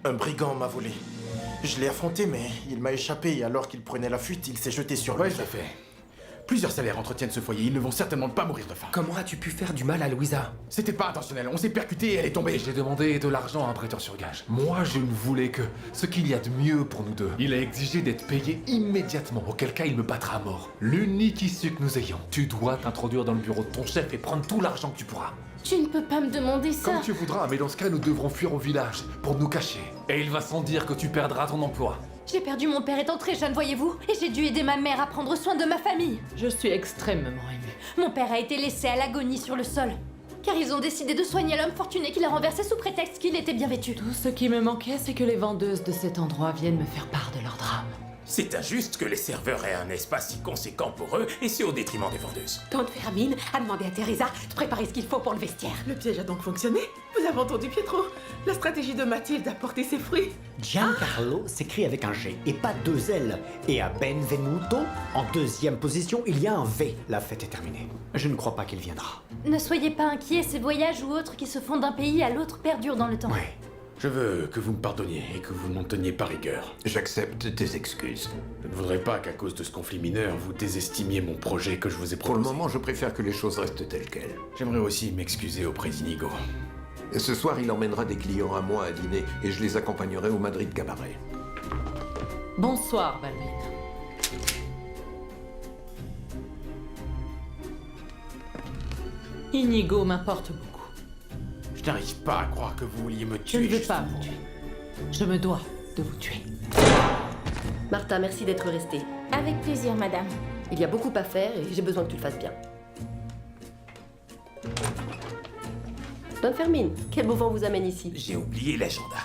Un brigand m'a volé. Je l'ai affronté, mais il m'a échappé et alors qu'il prenait la fuite, il s'est jeté sur lui. Ouais, je l'ai fait. Plusieurs salaires entretiennent ce foyer, ils ne vont certainement pas mourir de faim. Comment as-tu pu faire du mal à Louisa? C'était pas intentionnel, on s'est percuté et elle est tombée. Et j'ai demandé de l'argent à un prêteur sur gage. Moi, je ne voulais que ce qu'il y a de mieux pour nous deux. Il a exigé d'être payé immédiatement, auquel cas il me battra à mort. L'unique issue que nous ayons. Tu dois t'introduire dans le bureau de ton chef et prendre tout l'argent que tu pourras. Tu ne peux pas me demander ça. Comme tu voudras, mais dans ce cas, nous devrons fuir au village pour nous cacher. Et il va sans dire que tu perdras ton emploi. J'ai perdu mon père étant très jeune, voyez-vous, et j'ai dû aider ma mère à prendre soin de ma famille. Je suis extrêmement émue. Mon père a été laissé à l'agonie sur le sol, car ils ont décidé de soigner l'homme fortuné qui l'a renversé sous prétexte qu'il était bien vêtu. Tout ce qui me manquait, c'est que les vendeuses de cet endroit viennent me faire part de leur drame. C'est injuste que les serveurs aient un espace si conséquent pour eux, et ce au détriment des vendeuses. Tante Fermine a demandé à Teresa de préparer ce qu'il faut pour le vestiaire. Le piège a donc fonctionné? Vous avez entendu Pietro? La stratégie de Mathilde a porté ses fruits. Giancarlo s'écrit avec un G et pas deux L. Et à Benvenuto, en deuxième position, il y a un V. La fête est terminée. Je ne crois pas qu'il viendra. Ne soyez pas inquiets, ces voyages ou autres qui se font d'un pays à l'autre perdurent dans le temps. Ouais. Je veux que vous me pardonniez et que vous m'en teniez par rigueur. J'accepte tes excuses. Je ne voudrais pas qu'à cause de ce conflit mineur, vous désestimiez mon projet que je vous ai Pour proposé. le moment, je préfère que les choses restent telles quelles. J'aimerais aussi m'excuser auprès d'Inigo. Ce soir, il emmènera des clients à moi à dîner et je les accompagnerai au Madrid Cabaret. Bonsoir, Balvin. Inigo m'importe beaucoup. Je n'arrive pas à croire que vous vouliez me Je tuer. ne veux pas justement. vous tuer. Je me dois de vous tuer. Martha, merci d'être restée. Avec plaisir, madame. Il y a beaucoup à faire et j'ai besoin que tu le fasses bien. Tante Fermine, quel beau vent vous amène ici? J'ai oublié l'agenda.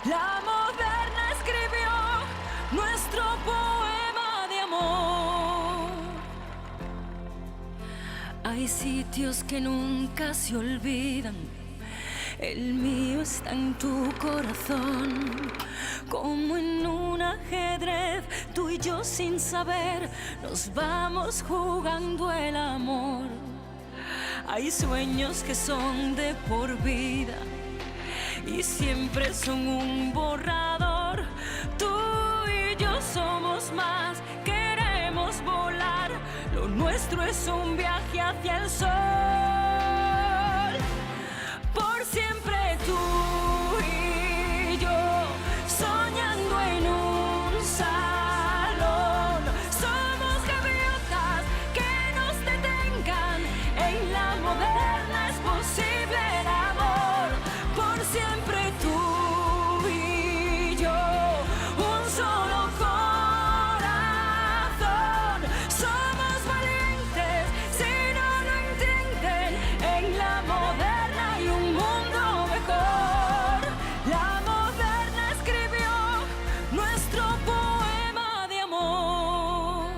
La Moderna escribió nuestro poema de amor. Hay sitios que nunca se olvidan. El mío está en tu corazón. Como en un ajedrez, tú y yo sin saber, nos vamos jugando el amor. Hay sueños que son de por vida y siempre son un borrador. Tú y yo somos más, queremos volar. Lo nuestro es un viaje hacia el sol. Por siempre tú y yo, soñando en un salón. Somos gaviotas que nos detengan. En la moderna es posible el amor. Por siempre tú y yo, un solo corazón. Somos valientes si no lo entienden. En la moderna hay un mundo mejor. La moderna escribió nuestro poema de amor.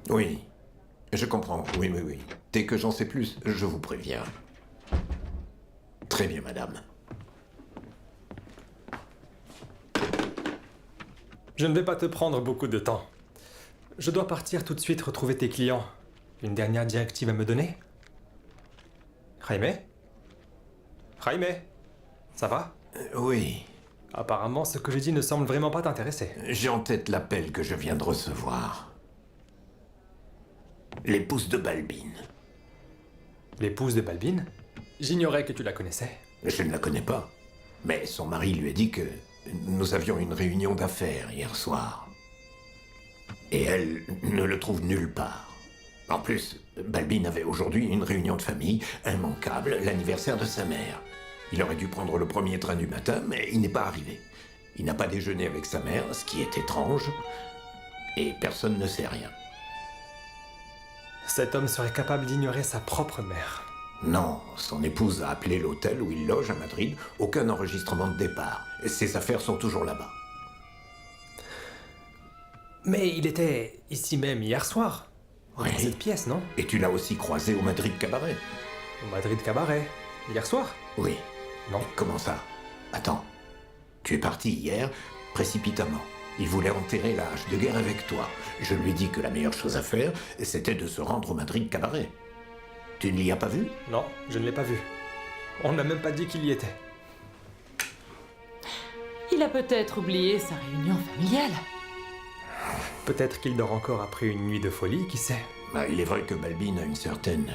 Oui, je comprends. Oui, oui, oui. Dès que j'en sais plus, je vous préviens. Très bien, madame. Je ne vais pas te prendre beaucoup de temps. Je dois partir tout de suite retrouver tes clients. Une dernière directive à me donner? Jaime? Jaime? Ça va? Oui, Apparemment, ce que j'ai dit ne semble vraiment pas t'intéresser. j'ai en tête l'appel que je viens de recevoir. L'épouse de Balbine. L'épouse de Balbine? J'ignorais que tu la connaissais. Je ne la connais pas. Mais son mari lui a dit que nous avions une réunion d'affaires hier soir. Et elle ne le trouve nulle part. En plus, Balbine avait aujourd'hui une réunion de famille, immanquable, l'anniversaire de sa mère. Il aurait dû prendre le premier train du matin, mais il n'est pas arrivé. Il n'a pas déjeuné avec sa mère, ce qui est étrange, et personne ne sait rien. Cet homme serait capable d'ignorer sa propre mère. Non, son épouse a appelé l'hôtel où il loge à Madrid, aucun enregistrement de départ. Ses affaires sont toujours là-bas. Mais il était ici même hier soir. Oui. Dans cette pièce, non? Et tu l'as aussi croisé au Madrid Cabaret. Au Madrid Cabaret? Hier soir? Oui. Non. Comment ça? Attends. Tu es parti hier, précipitamment. Il voulait enterrer la hache de guerre avec toi. Je lui ai dit que la meilleure chose à faire, c'était de se rendre au Madrid Cabaret. Tu ne l'y as pas vu? Non, je ne l'ai pas vu. On n'a même pas dit qu'il y était. Il a peut-être oublié sa réunion familiale. Peut-être qu'il dort encore après une nuit de folie, qui sait? Il est vrai que Balbine a une certaine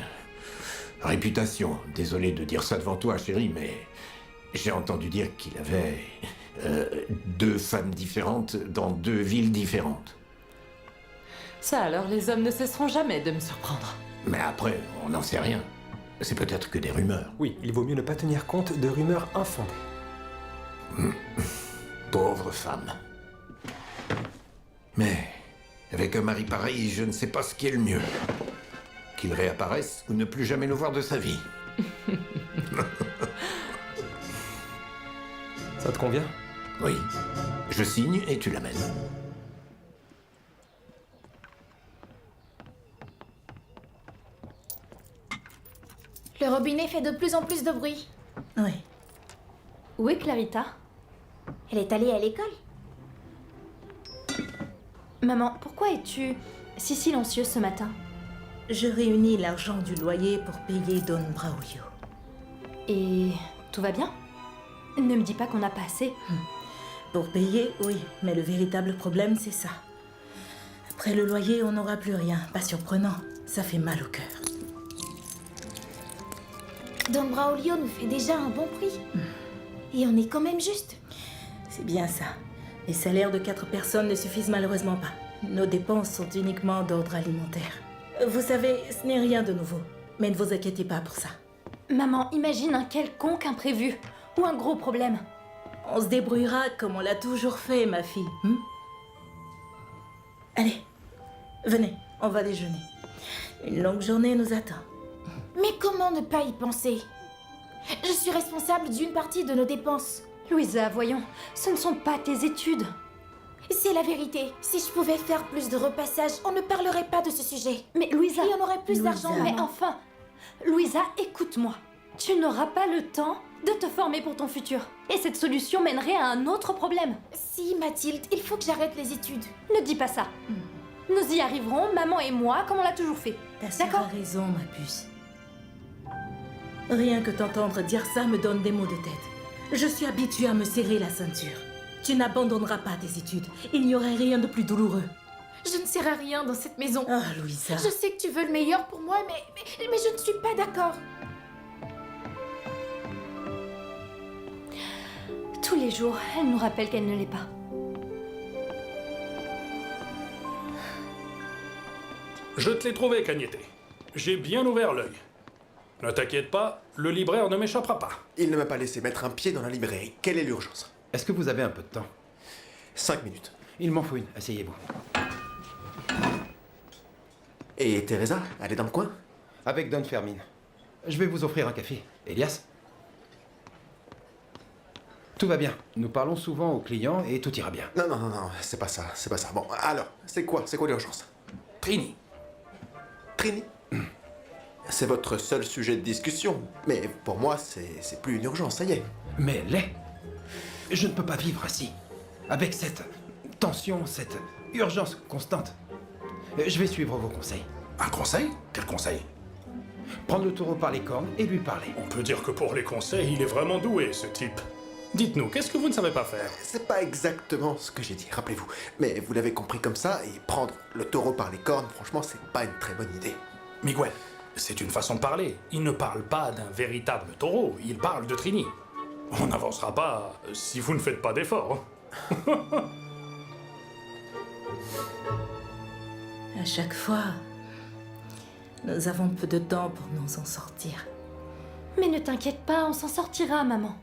réputation. Désolé de dire ça devant toi, chérie, mais j'ai entendu dire qu'il avait 2 femmes différentes dans 2 villes différentes. Ça alors, les hommes ne cesseront jamais de me surprendre. Mais après, on n'en sait rien. C'est peut-être que des rumeurs. Oui, il vaut mieux ne pas tenir compte de rumeurs infondées. Pauvre femme. Mais avec un mari pareil, je ne sais pas ce qui est le mieux. Qu'il réapparaisse ou ne plus jamais nous voir de sa vie. Ça te convient? Oui. Je signe et tu l'amènes. Le robinet fait de plus en plus de bruit. Oui. Où est Clarita? Elle est allée à l'école. Maman, pourquoi es-tu si silencieuse ce matin? Je réunis l'argent du loyer pour payer Don Braulio. Et tout va bien? Ne me dis pas qu'on n'a pas assez. Pour payer, oui, mais le véritable problème, c'est ça. Après le loyer, on n'aura plus rien. Pas surprenant, ça fait mal au cœur. Don Braulio nous fait déjà un bon prix. Et on est quand même juste. C'est bien ça. Les salaires de 4 personnes ne suffisent malheureusement pas. Nos dépenses sont uniquement d'ordre alimentaire. Vous savez, ce n'est rien de nouveau. Mais ne vous inquiétez pas pour ça. Maman, imagine un quelconque imprévu ou un gros problème. On se débrouillera comme on l'a toujours fait, ma fille. Allez, venez, on va déjeuner. Une longue journée nous attend. Mais comment ne pas y penser? Je suis responsable d'une partie de nos dépenses. Louisa, voyons, ce ne sont pas tes études. C'est la vérité. Si je pouvais faire plus de repassages, on ne parlerait pas de ce sujet. Mais Louisa... Et on aurait plus d'argent. Mais enfin, Louisa, écoute-moi. Tu n'auras pas le temps de te former pour ton futur. Et cette solution mènerait à un autre problème. Si, Mathilde, il faut que j'arrête les études. Ne dis pas ça. Nous y arriverons, maman et moi, comme on l'a toujours fait. Ta sœur a raison, ma puce. Rien que t'entendre dire ça me donne des maux de tête. Je suis habituée à me serrer la ceinture. Tu n'abandonneras pas tes études. Il n'y aurait rien de plus douloureux. Je ne sers à rien dans cette maison. Ah, Louisa. Je sais que tu veux le meilleur pour moi, mais je ne suis pas d'accord. Tous les jours, elle nous rappelle qu'elle ne l'est pas. Je te l'ai trouvé, Cagnetté. J'ai bien ouvert l'œil. Ne t'inquiète pas, le libraire ne m'échappera pas. Il ne m'a pas laissé mettre un pied dans la librairie. Quelle est l'urgence? Est-ce que vous avez un peu de temps? 5 minutes. Il m'en faut une, asseyez-vous. Et Teresa, elle est dans le coin? Avec Don Fermin. Je vais vous offrir un café. Elias? Tout va bien. Nous parlons souvent aux clients et tout ira bien. Non, c'est pas ça, c'est pas ça. Bon, alors, c'est quoi l'urgence? Trini. Trini? C'est votre seul sujet de discussion. Mais pour moi, c'est plus une urgence, ça y est. Mais elle l'est. Je ne peux pas vivre ainsi. Avec cette tension, cette urgence constante. Je vais suivre vos conseils. Un conseil? Quel conseil? Prendre le taureau par les cornes et lui parler. On peut dire que pour les conseils, il est vraiment doué, ce type. Dites-nous, qu'est-ce que vous ne savez pas faire? C'est pas exactement ce que j'ai dit, rappelez-vous. Mais vous l'avez compris comme ça, et prendre le taureau par les cornes, franchement, c'est pas une très bonne idée. Miguel, c'est une façon de parler. Il ne parle pas d'un véritable taureau, il parle de Trini. On n'avancera pas si vous ne faites pas d'efforts. À chaque fois, nous avons peu de temps pour nous en sortir. Mais ne t'inquiète pas, on s'en sortira, maman.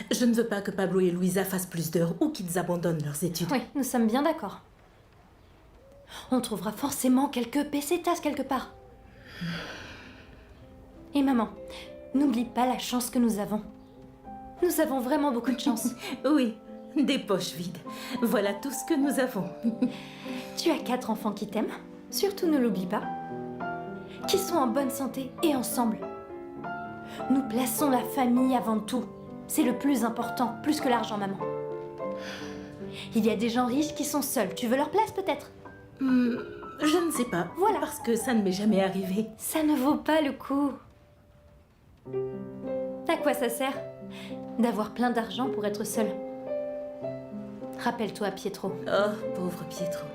Je ne veux pas que Pablo et Luisa fassent plus d'heures ou qu'ils abandonnent leurs études. Oui, nous sommes bien d'accord. On trouvera forcément quelques pesetas quelque part. Et maman, n'oublie pas la chance que nous avons. Nous avons vraiment beaucoup de chance. Oui, des poches vides. Voilà tout ce que nous avons. Tu as 4 enfants qui t'aiment, surtout ne l'oublie pas, qui sont en bonne santé et ensemble. Nous plaçons la famille avant tout. C'est le plus important, plus que l'argent, maman. Il y a des gens riches qui sont seuls. Tu veux leur place, peut-être? Je ne sais pas. Voilà. Parce que ça ne m'est jamais arrivé. Ça ne vaut pas le coup. À quoi ça sert d'avoir plein d'argent pour être seul? Rappelle-toi, Pietro. Oh, pauvre Pietro.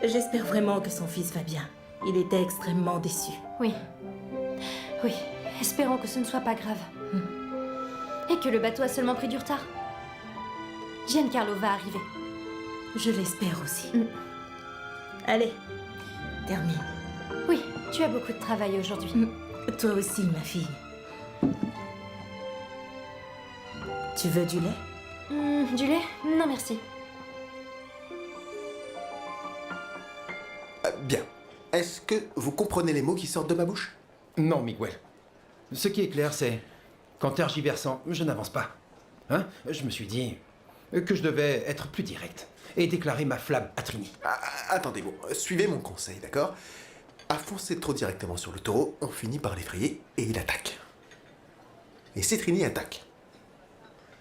J'espère vraiment que son fils va bien. Il était extrêmement déçu. Oui. Oui. Espérons que ce ne soit pas grave. Et que le bateau a seulement pris du retard. Giancarlo va arriver. Je l'espère aussi. Allez, termine. Oui, tu as beaucoup de travail aujourd'hui. Toi aussi, ma fille. Tu veux du lait? Du lait? Non, merci. Bien. Est-ce que vous comprenez les mots qui sortent de ma bouche? Non, Miguel. Ce qui est clair, c'est qu'en tergiversant, je n'avance pas. Hein? Je me suis dit que je devais être plus direct et déclarer ma flamme à Trini. Attendez, bon, suivez mon conseil, d'accord? À foncer trop directement sur le taureau, on finit par l'effrayer et il attaque. Et si Trini attaque?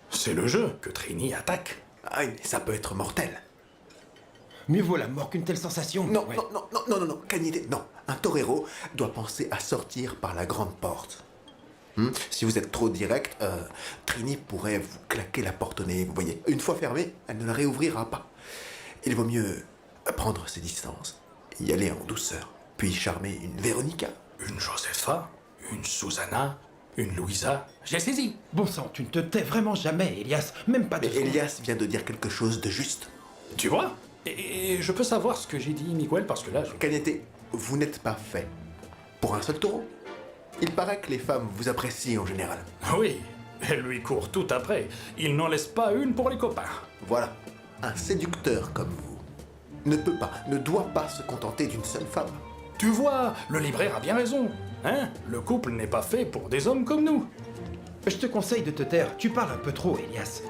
C'est le jeu que Trini attaque. Ah, mais ça peut être mortel. Mieux vaut la mort qu'une telle sensation. Non, non, Cagnete, non. Un torero doit penser à sortir par la grande porte. Si vous êtes trop direct, Trini pourrait vous claquer la porte au nez, vous voyez. Une fois fermée, elle ne la réouvrira pas. Il vaut mieux prendre ses distances, y aller en douceur, puis charmer une Véronica. Une Josefa, une Susanna, une Louisa. J'ai saisi. Bon sang, tu ne te tais vraiment jamais, Elias. Même pas de... Mais Elias vient de dire quelque chose de juste. Tu vois? Et je peux savoir ce que j'ai dit, Miguel, parce que là... Cagnete, vous n'êtes pas fait pour un seul taureau. Il paraît que les femmes vous apprécient en général. Oui, elle lui court tout après. Il n'en laisse pas une pour les copains. Voilà, un séducteur comme vous ne doit pas se contenter d'une seule femme. Tu vois, le libraire a bien raison. Hein? Le couple n'est pas fait pour des hommes comme nous. Je te conseille de te taire. Tu parles un peu trop, Elias.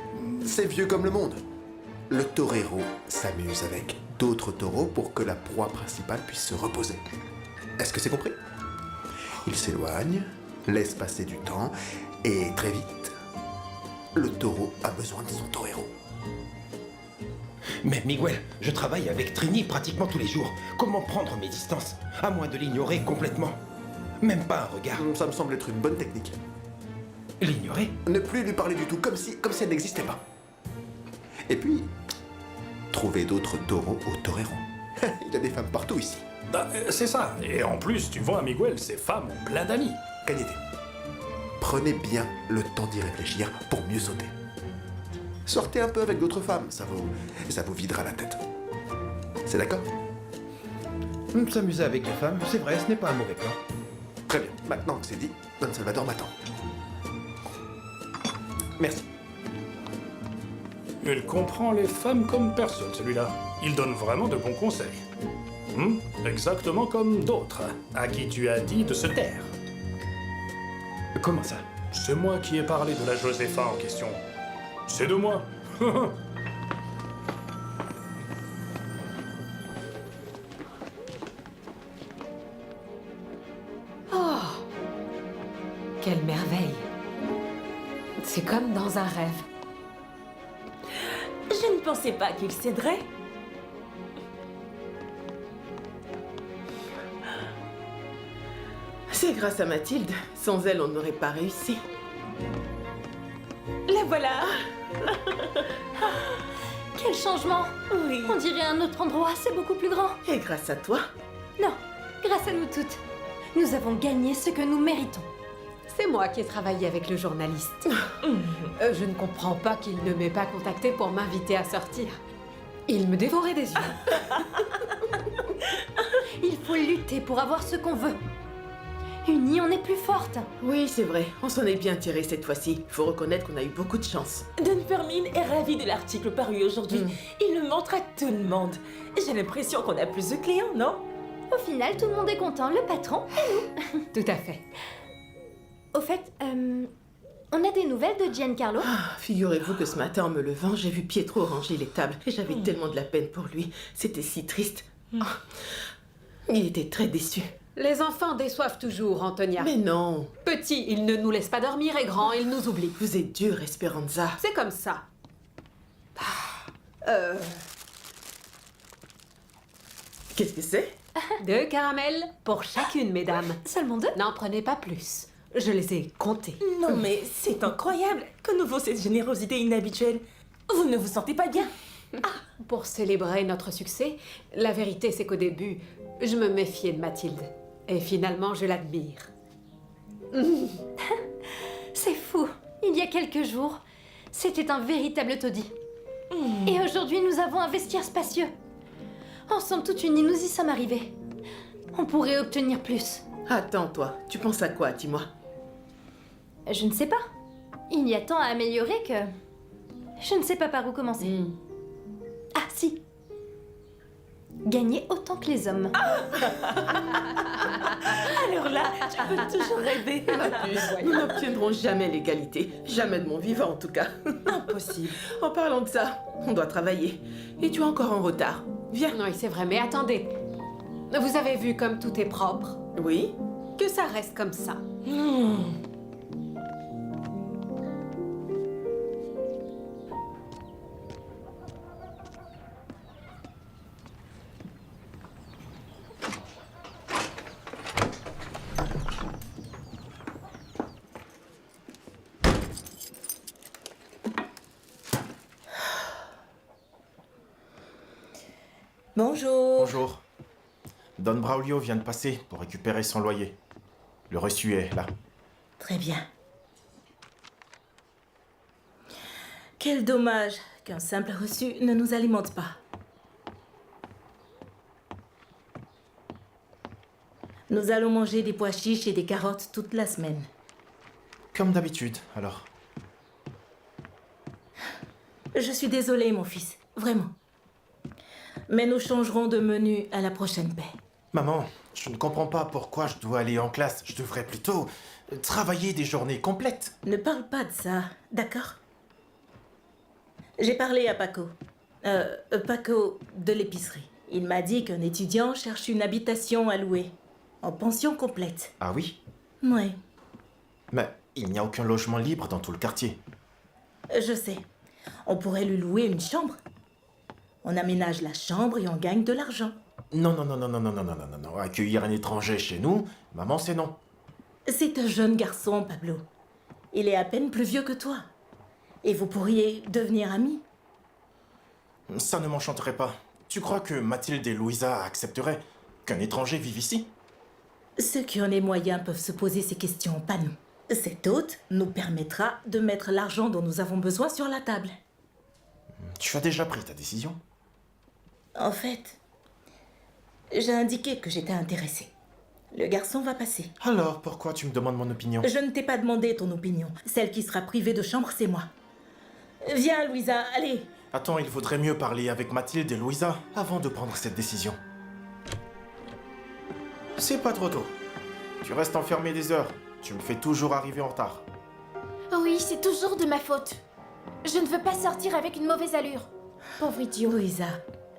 C'est vieux comme le monde. Le torero s'amuse avec d'autres taureaux pour que la proie principale puisse se reposer. Est-ce que c'est compris? Il s'éloigne, laisse passer du temps, et très vite, le taureau a besoin de son torero. Mais Miguel, je travaille avec Trini pratiquement tous les jours. Comment prendre mes distances, à moins de l'ignorer complètement? Même pas un regard. Ça me semble être une bonne technique. L'ignorer? Ne plus lui parler du tout, comme si elle n'existait pas. Et puis, trouver d'autres taureaux au torero. Il y a des femmes partout ici. Bah, c'est ça. Et en plus, tu vois, Miguel, ces femmes ont plein d'amis. Cagnete, prenez bien le temps d'y réfléchir pour mieux sauter. Sortez un peu avec d'autres femmes, ça vous videra la tête. C'est d'accord? S'amuser avec les femmes, c'est vrai, ce n'est pas un mauvais plan. Très bien, maintenant que c'est dit, Don Salvador m'attend. Merci. Il comprend les femmes comme personne, celui-là. Il donne vraiment de bons conseils. Exactement comme d'autres, à qui tu as dit de se taire. Comment ça? C'est moi qui ai parlé de la Josefa en question. C'est de moi. Oh, quelle merveille. C'est comme dans un rêve. Je ne pensais pas qu'il céderait. C'est grâce à Mathilde. Sans elle, on n'aurait pas réussi. la voilà. Quel changement! Oui. On dirait un autre endroit, c'est beaucoup plus grand. Et grâce à toi? Non, grâce à nous toutes. Nous avons gagné ce que nous méritons. C'est moi qui ai travaillé avec le journaliste. Je ne comprends pas qu'il ne m'ait pas contacté pour m'inviter à sortir. Il me dévorait des yeux. Il faut lutter pour avoir ce qu'on veut. Unis, on est plus forte. Oui, c'est vrai. On s'en est bien tiré cette fois-ci. Faut reconnaître qu'on a eu beaucoup de chance. Dunfermline est ravie de l'article paru aujourd'hui. Il le montre à tout le monde. J'ai l'impression qu'on a plus de clients, non? Au final, tout le monde est content, le patron et nous. Tout à fait. Au fait, on a des nouvelles de Giancarlo? Figurez-vous que ce matin, en me levant, j'ai vu Pietro ranger les tables. Et j'avais tellement de la peine pour lui. C'était si triste. Il était très déçu. Les enfants déçoivent toujours, Antonia. Mais non. Petit, il ne nous laisse pas dormir et grand, il nous oublie. Vous êtes dur, Esperanza. C'est comme ça. Qu'est-ce que c'est? 2 caramels pour chacune, mesdames. Seulement 2? N'en prenez pas plus. Je les ai comptés. Non mais c'est incroyable. Que nous vaut cette générosité inhabituelle? Vous ne vous sentez pas bien? Pour célébrer notre succès, la vérité c'est qu'au début, je me méfiais de Mathilde. Et finalement, je l'admire. C'est fou. Il y a quelques jours, c'était un véritable taudis. Et aujourd'hui, nous avons un vestiaire spacieux. Ensemble, toutes unies, nous y sommes arrivés. On pourrait obtenir plus. Attends, toi, tu penses à quoi, dis-moi? Je ne sais pas. Il y a tant à améliorer que... Je ne sais pas par où commencer. Ah, si. Gagner autant que les hommes. Alors là, tu peux toujours rêver. Nous n'obtiendrons jamais l'égalité. Jamais de mon vivant, en tout cas. Impossible. En parlant de ça, on doit travailler. Et tu es encore en retard. Viens. Oui, c'est vrai, mais attendez. Vous avez vu comme tout est propre? Oui. Que ça reste comme ça. Bonjour. Bonjour. Don Braulio vient de passer pour récupérer son loyer. Le reçu est là. Très bien. Quel dommage qu'un simple reçu ne nous alimente pas. Nous allons manger des pois chiches et des carottes toute la semaine. Comme d'habitude, alors. Je suis désolée, mon fils. Vraiment. Mais nous changerons de menu à la prochaine paix. Maman, je ne comprends pas pourquoi je dois aller en classe. Je devrais plutôt travailler des journées complètes. Ne parle pas de ça, d'accord? J'ai parlé à Paco. Paco de l'épicerie. Il m'a dit qu'un étudiant cherche une habitation à louer. En pension complète. Ah oui? Oui. Mais il n'y a aucun logement libre dans tout le quartier. Je sais. On pourrait lui louer une chambre. On aménage la chambre et on gagne de l'argent. Non, non, non, non, non, non, non, non, non, non. Accueillir un étranger chez nous, maman, c'est non. C'est un jeune garçon, Pablo. Il est à peine plus vieux que toi. Et vous pourriez devenir amis. Ça ne m'enchanterait pas. Tu crois que Mathilde et Louisa accepteraient qu'un étranger vive ici? Ceux qui ont les moyens peuvent se poser ces questions, pas nous. Cet hôte nous permettra de mettre l'argent dont nous avons besoin sur la table. Tu as déjà pris ta décision? En fait, j'ai indiqué que j'étais intéressée. Le garçon va passer. Alors, pourquoi tu me demandes mon opinion? Je ne t'ai pas demandé ton opinion. Celle qui sera privée de chambre, c'est moi. Viens, Louisa, allez. Attends, il vaudrait mieux parler avec Mathilde et Louisa avant de prendre cette décision. C'est pas trop tôt. Tu restes enfermé des heures. Tu me fais toujours arriver en retard. Oui, c'est toujours de ma faute. Je ne veux pas sortir avec une mauvaise allure. Pauvre idiot. Louisa,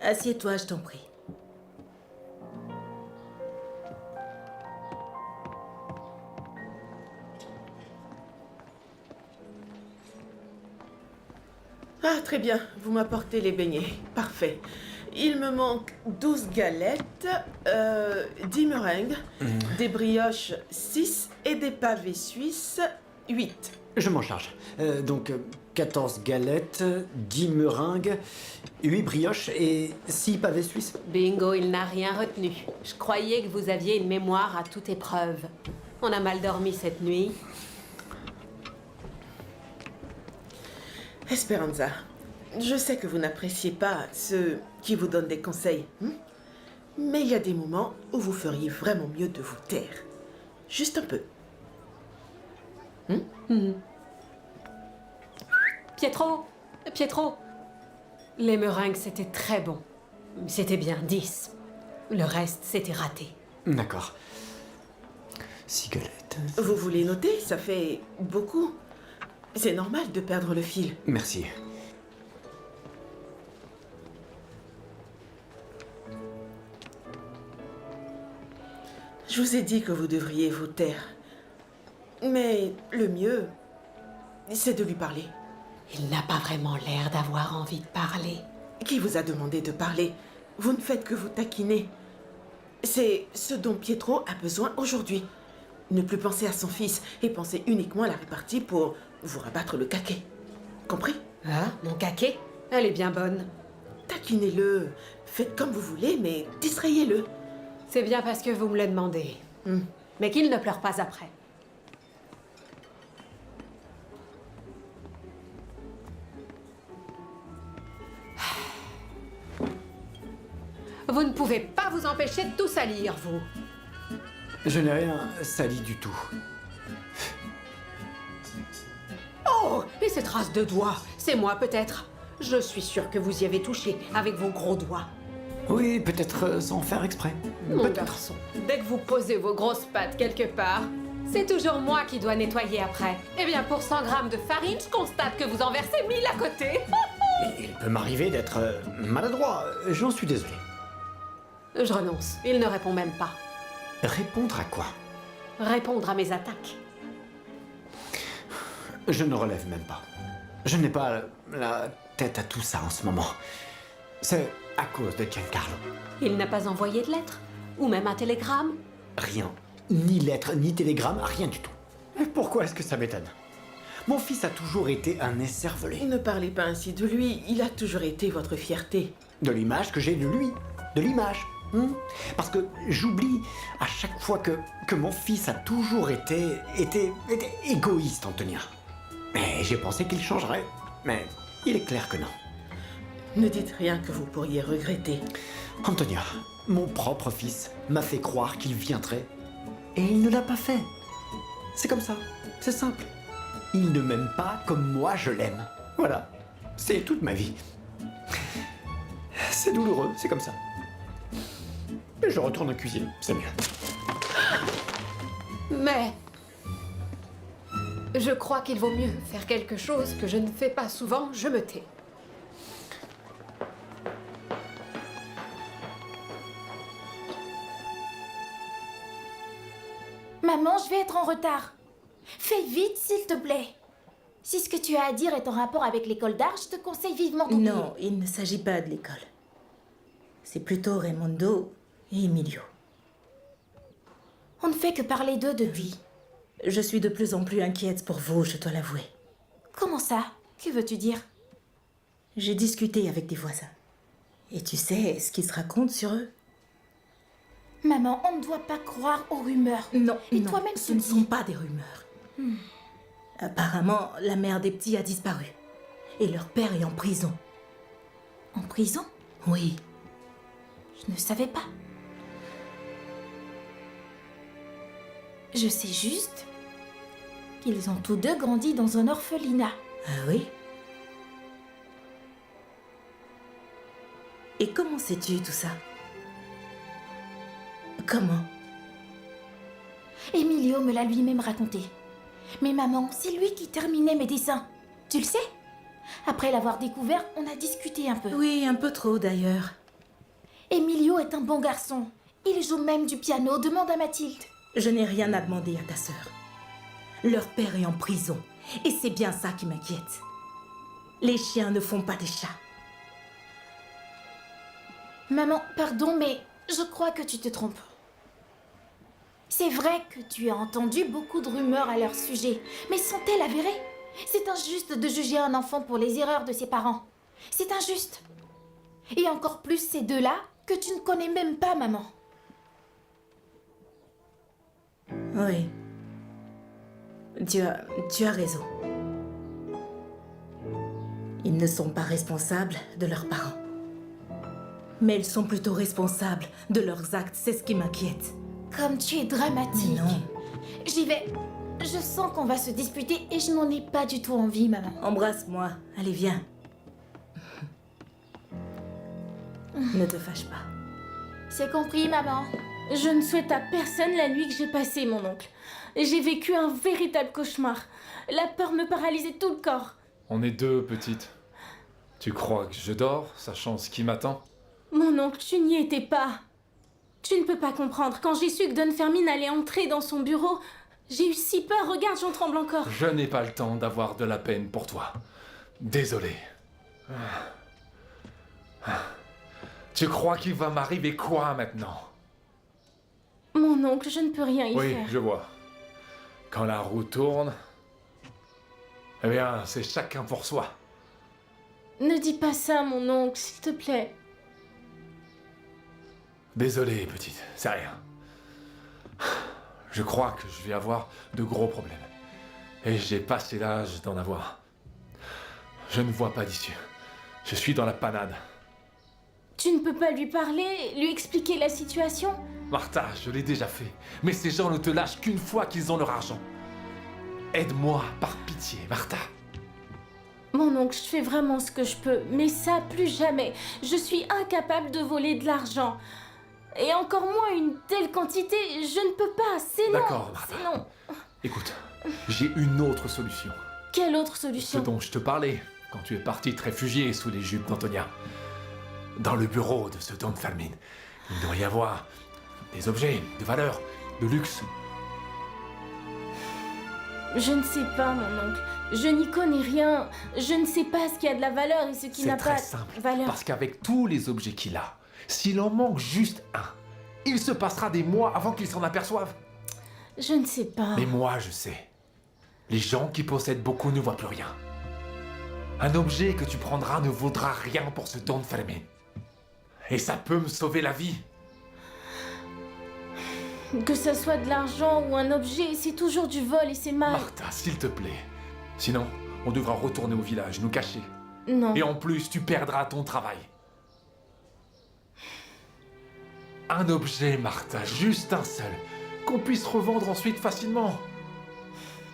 assieds-toi, je t'en prie. Ah, très bien. Vous m'apportez les beignets. Parfait. Il me manque 12 galettes, 10 meringues, des brioches 6 et des pavés suisses 8. Je m'en charge. Donc, 14 galettes, 10 meringues, 8 brioches et 6 pavés suisses. Bingo, il n'a rien retenu. Je croyais que vous aviez une mémoire à toute épreuve. On a mal dormi cette nuit. Esperanza, je sais que vous n'appréciez pas ceux qui vous donnent des conseils. Mais il y a des moments où vous feriez vraiment mieux de vous taire. Juste un peu. Pietro, les meringues c'était très bon. C'était bien 10. Le reste c'était raté. D'accord. 6 galettes. Vous voulez noter? Ça fait beaucoup. C'est normal de perdre le fil. Merci. Je vous ai dit que vous devriez vous taire. Mais le mieux, c'est de lui parler. Il n'a pas vraiment l'air d'avoir envie de parler. Qui vous a demandé de parler? Vous ne faites que vous taquiner. C'est ce dont Pietro a besoin aujourd'hui. Ne plus penser à son fils et penser uniquement à la répartie pour vous rabattre le caquet. Compris? Ah, mon caquet? Elle est bien bonne. Taquinez-le. Faites comme vous voulez, mais distrayez-le. C'est bien parce que vous me le demandez. Mais qu'il ne pleure pas après. Vous ne pouvez pas vous empêcher de tout salir, vous. Je n'ai rien sali du tout. Oh, et ces traces de doigts, c'est moi peut-être. Je suis sûre que vous y avez touché avec vos gros doigts. Oui, peut-être sans faire exprès. Mon garçon, dès que vous posez vos grosses pattes quelque part, c'est toujours moi qui dois nettoyer après. Eh bien, pour 100 grammes de farine, je constate que vous en versez 1000 à côté. Il peut m'arriver d'être maladroit, j'en suis désolé. Je renonce, il ne répond même pas. Répondre à quoi? Répondre à mes attaques. Je ne relève même pas. Je n'ai pas la tête à tout ça en ce moment. C'est à cause de Giancarlo. Il n'a pas envoyé de lettre? Ou même un télégramme? Rien. Ni lettre, ni télégramme, rien du tout. Et pourquoi est-ce que ça m'étonne? Mon fils a toujours été un écervelé. Ne parlez pas ainsi de lui. Il a toujours été votre fierté. De l'image que j'ai de lui. De l'image. Parce que j'oublie à chaque fois que mon fils a toujours été égoïste, Antonia. Mais j'ai pensé qu'il changerait. Mais il est clair que non. Ne dites rien que vous pourriez regretter. Antonia, mon propre fils m'a fait croire qu'il viendrait. Et il ne l'a pas fait. C'est comme ça. C'est simple. Il ne m'aime pas comme moi je l'aime. Voilà. C'est toute ma vie. C'est douloureux, c'est comme ça. Je retourne en cuisine, c'est mieux. Mais... je crois qu'il vaut mieux faire quelque chose que je ne fais pas souvent, je me tais. Maman, je vais être en retard. Fais vite, s'il te plaît. Si ce que tu as à dire est en rapport avec l'école d'art, je te conseille vivement d'oublier. Non, il ne s'agit pas de l'école. C'est plutôt Raimondo et Emilio. On ne fait que parler d'eux depuis. Je suis de plus en plus inquiète pour vous, je dois l'avouer. Comment ça? Que veux-tu dire? J'ai discuté avec des voisins. Et tu sais ce qu'ils se racontent sur eux? Maman, on ne doit pas croire aux rumeurs. Non, et non, toi-même ce ne sont pas des rumeurs. Apparemment, la mère des petits a disparu. Et leur père est en prison. En prison? Oui. Je ne savais pas. Je sais juste qu'ils ont tous deux grandi dans un orphelinat. Ah oui? Et comment sais-tu tout ça? Comment? Emilio me l'a lui-même raconté. Mais maman, c'est lui qui terminait mes dessins. Tu le sais? Après l'avoir découvert, on a discuté un peu. Oui, un peu trop d'ailleurs. Emilio est un bon garçon. Il joue même du piano, demande à Mathilde. Je n'ai rien à demander à ta sœur. Leur père est en prison. Et c'est bien ça qui m'inquiète. Les chiens ne font pas des chats. Maman, pardon, mais je crois que tu te trompes. C'est vrai que tu as entendu beaucoup de rumeurs à leur sujet, mais sont-elles avérées? C'est injuste de juger un enfant pour les erreurs de ses parents. C'est injuste. Et encore plus ces deux-là que tu ne connais même pas, maman. Oui. Tu as raison. Ils ne sont pas responsables de leurs parents. Mais ils sont plutôt responsables de leurs actes, c'est ce qui m'inquiète. Comme tu es dramatique. Mais non. J'y vais. Je sens qu'on va se disputer et je n'en ai pas du tout envie, maman. Embrasse-moi. Allez, viens. Ne te fâche pas. C'est compris, maman. Je ne souhaite à personne la nuit que j'ai passée, mon oncle. J'ai vécu un véritable cauchemar. La peur me paralysait tout le corps. On est deux, petite. Tu crois que je dors, sachant ce qui m'attend? Mon oncle, tu n'y étais pas. Tu ne peux pas comprendre. Quand j'ai su que Don Fermin allait entrer dans son bureau, j'ai eu si peur. Regarde, j'en tremble encore. Je n'ai pas le temps d'avoir de la peine pour toi. Désolé. Tu crois qu'il va m'arriver quoi maintenant? Mon oncle, je ne peux rien y Oui, faire. je vois. Quand la roue tourne, eh bien, c'est chacun pour soi. Ne dis pas ça, mon oncle, s'il te plaît. Désolé, petite, c'est rien. Je crois que je vais avoir de gros problèmes. Et j'ai passé l'âge d'en avoir. Je ne vois pas d'issue. Je suis dans la panade. Tu ne peux pas lui parler, lui expliquer la situation? Martha, je l'ai déjà fait. Mais ces gens ne te lâchent qu'une fois qu'ils ont leur argent. Aide-moi, par pitié, Martha. Mon oncle, je fais vraiment ce que je peux, mais ça, plus jamais. Je suis incapable de voler de l'argent. Et encore moins une telle quantité, je ne peux pas, c'est non. D'accord, Martha. C'est non. Écoute, j'ai une autre solution. Quelle autre Ce solution? dont je te parlais quand tu es parti te réfugier sous les jupes d'Antonia. Dans le bureau de ce Don Fermin, il doit y avoir des objets de valeur, de luxe. Je ne sais pas, mon oncle. Je n'y connais rien. Je ne sais pas ce qui a de la valeur et ce qui n'a C'est pas très simple, de valeur. parce qu'avec tous les objets qu'il a, s'il en manque juste un, il se passera des mois avant qu'il s'en aperçoive. Je ne sais pas. Mais moi, je sais. Les gens qui possèdent beaucoup ne voient plus rien. Un objet que tu prendras ne vaudra rien pour ce Don Fermin. Et ça peut me sauver la vie. Que ce soit de l'argent ou un objet, c'est toujours du vol et c'est mal. Martha, s'il te plaît. Sinon, on devra retourner au village, nous cacher. Non. Et en plus, tu perdras ton travail. Un objet, Martha, juste un seul, qu'on puisse revendre ensuite facilement.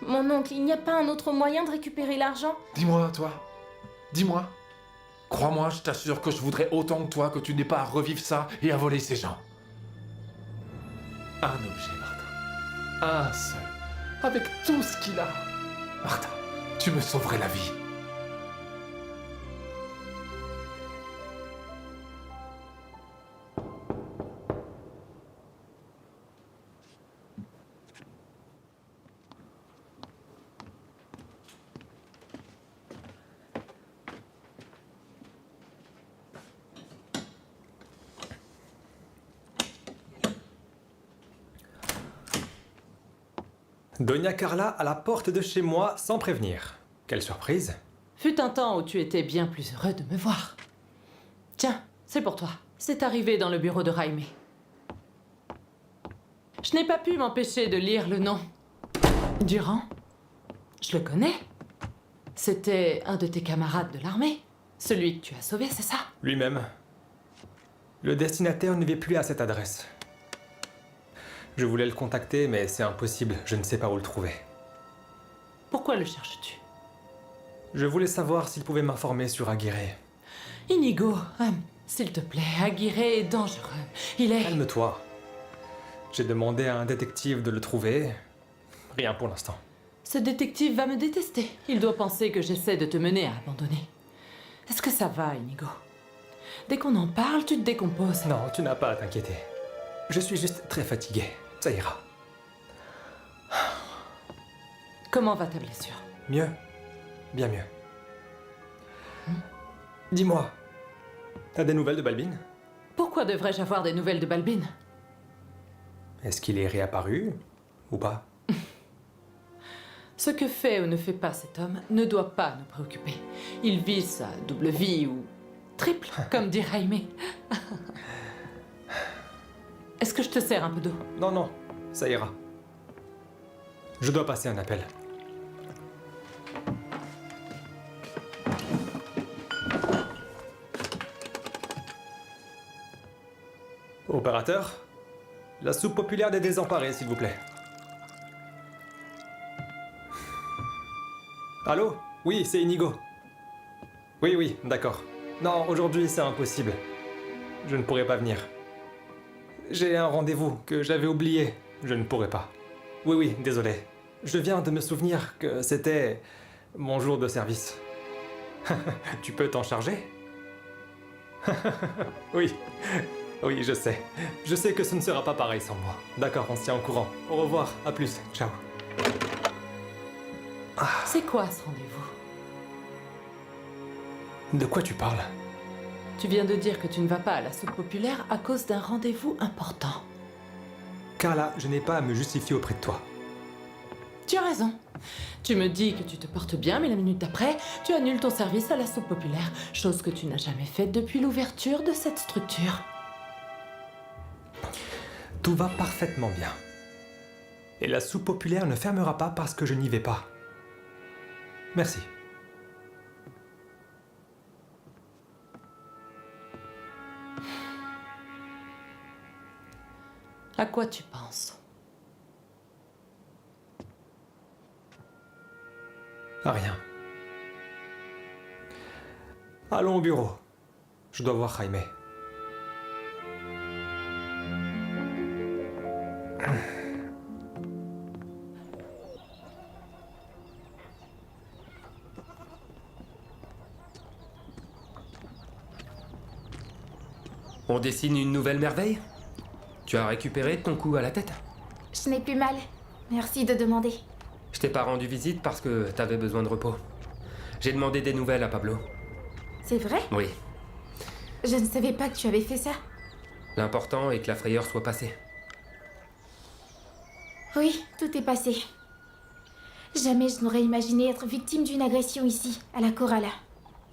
Mon oncle, il n'y a pas un autre moyen de récupérer l'argent? Dis-moi, toi. Dis-moi. Crois-moi, je t'assure que je voudrais autant que toi que tu n'aies pas à revivre ça et à voler ces gens. Un objet, Martha. Un seul. Avec tout ce qu'il a. Martha, tu me sauverais la vie. Doña Carla à la porte de chez moi sans prévenir. Quelle surprise. Fut un temps où tu étais bien plus heureux de me voir. Tiens, c'est pour toi. C'est arrivé dans le bureau de Jaime. Je n'ai pas pu m'empêcher de lire le nom. Durand. Je le connais. C'était un de tes camarades de l'armée. Celui que tu as sauvé, c'est ça? Lui-même. Le destinataire ne vit plus à cette adresse. Je voulais le contacter, mais c'est impossible. Je ne sais pas où le trouver. Pourquoi le cherches-tu? Je voulais savoir s'il pouvait m'informer sur Aguirre. Inigo, s'il te plaît, Aguirre est dangereux. Il est... Calme-toi. J'ai demandé à un détective de le trouver. Rien pour l'instant. Ce détective va me détester. Il doit penser que j'essaie de te mener à abandonner. Est-ce que ça va, Inigo? Dès qu'on en parle, tu te décomposes. Non, tu n'as pas à t'inquiéter. Je suis juste très fatigué. Ça ira. Comment va ta blessure? Mieux. Bien mieux. Dis-moi, t'as des nouvelles de Balbin? Pourquoi devrais-je avoir des nouvelles de Balbin? Est-ce qu'il est réapparu ou pas? Ce que fait ou ne fait pas cet homme ne doit pas nous préoccuper. Il vit sa double vie ou triple, comme dit Jaime. Est-ce que je te sers un peu d'eau? Non, non, ça ira. Je dois passer un appel. Opérateur, la soupe populaire des désemparés, s'il vous plaît. Allô? Oui, c'est Inigo. Oui, oui, d'accord. Non, aujourd'hui, c'est impossible. Je ne pourrai pas venir. J'ai un rendez-vous que j'avais oublié. Je ne pourrai pas. Oui, oui, désolé. Je viens de me souvenir que c'était mon jour de service. Tu peux t'en charger? Oui. Oui, je sais. Je sais que ce ne sera pas pareil sans moi. D'accord, on se tient au courant. Au revoir, à plus, ciao. C'est quoi ce rendez-vous? De quoi tu parles? Tu viens de dire que tu ne vas pas à la soupe populaire à cause d'un rendez-vous important. Carla, je n'ai pas à me justifier auprès de toi. Tu as raison. Tu me dis que tu te portes bien, mais la minute d'après, tu annules ton service à la soupe populaire, chose que tu n'as jamais faite depuis l'ouverture de cette structure. Tout va parfaitement bien. Et la soupe populaire ne fermera pas parce que je n'y vais pas. Merci. À quoi tu penses? À rien. Allons au bureau. Je dois voir Jaime. On dessine une nouvelle merveille? Tu as récupéré ton coup à la tête? Je n'ai plus mal. Merci de demander. Je t'ai pas rendu visite parce que t'avais besoin de repos. J'ai demandé des nouvelles à Pablo. C'est vrai? Oui. Je ne savais pas que tu avais fait ça. L'important est que la frayeur soit passée. Oui, tout est passé. Jamais je n'aurais imaginé être victime d'une agression ici, à la Coralla.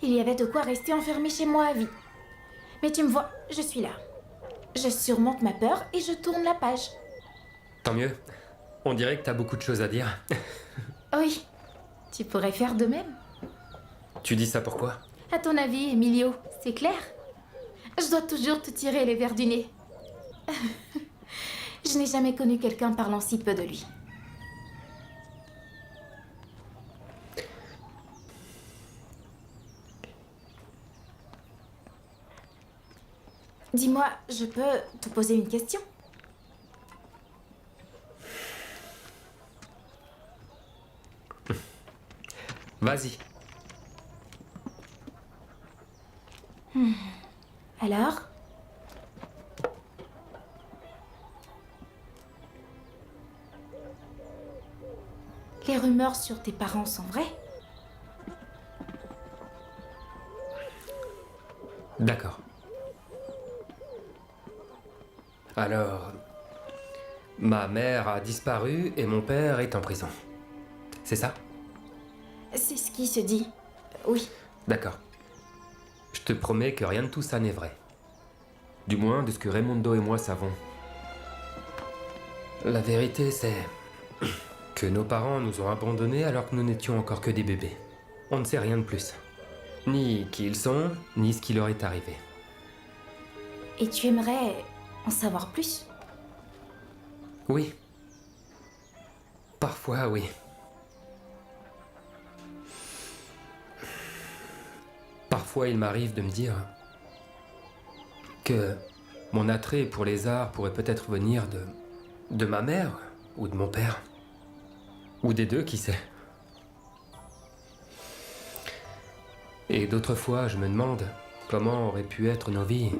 Il y avait de quoi rester enfermé chez moi à vie. Mais tu me vois, je suis là. Je surmonte ma peur et je tourne la page. Tant mieux. On dirait que t'as beaucoup de choses à dire. Oui, tu pourrais faire de même. Tu dis ça pourquoi? À ton avis, Emilio, c'est clair? Je dois toujours te tirer les verres du nez. Je n'ai jamais connu quelqu'un parlant si peu de lui. Dis-moi, je peux te poser une question? Vas-y. Alors? Les rumeurs sur tes parents sont vraies? D'accord. Alors, ma mère a disparu et mon père est en prison. C'est ça? C'est ce qui se dit. Oui. D'accord. Je te promets que rien de tout ça n'est vrai. Du moins de ce que Raimundo et moi savons. La vérité, c'est que nos parents nous ont abandonnés alors que nous n'étions encore que des bébés. On ne sait rien de plus. Ni qui ils sont, ni ce qui leur est arrivé. Et tu aimerais en savoir plus? Oui. Parfois, oui. Parfois, il m'arrive de me dire que mon attrait pour les arts pourrait peut-être venir de ma mère ou de mon père. Ou des deux, qui sait. Et d'autres fois, je me demande comment auraient pu être nos vies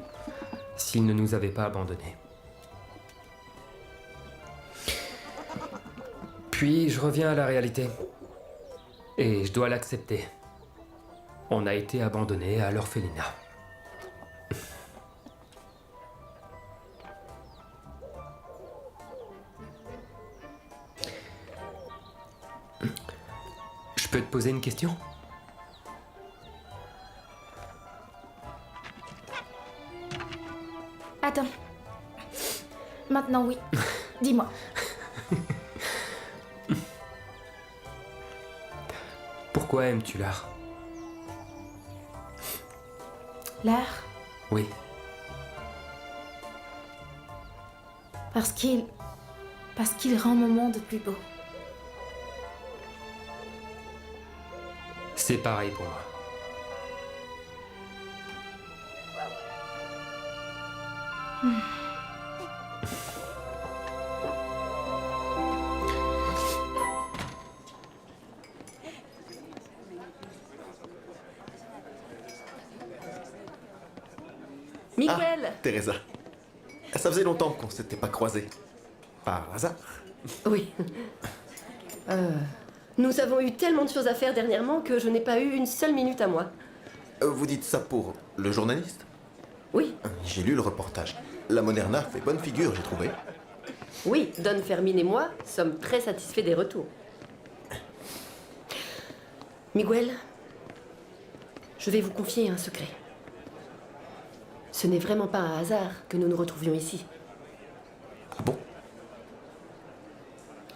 s'ils ne nous avaient pas abandonnés. Puis, je reviens à la réalité. Et je dois l'accepter. On a été abandonnés à l'orphelinat. Je peux te poser une question? Attends. Maintenant, oui. Dis-moi. Pourquoi aimes-tu l'art? L'art, Oui. parce qu'il rend mon monde plus beau. C'est pareil pour moi. Miguel. Teresa. Ça faisait longtemps qu'on s'était pas croisés. Par hasard. Oui. Nous avons eu tellement de choses à faire dernièrement que je n'ai pas eu une seule minute à moi. Vous dites ça pour le journaliste? Oui. J'ai lu le reportage. La Moderna fait bonne figure, j'ai trouvé. Oui, Don Fermin et moi sommes très satisfaits des retours. Miguel, je vais vous confier un secret. Ce n'est vraiment pas un hasard que nous nous retrouvions ici. Ah bon?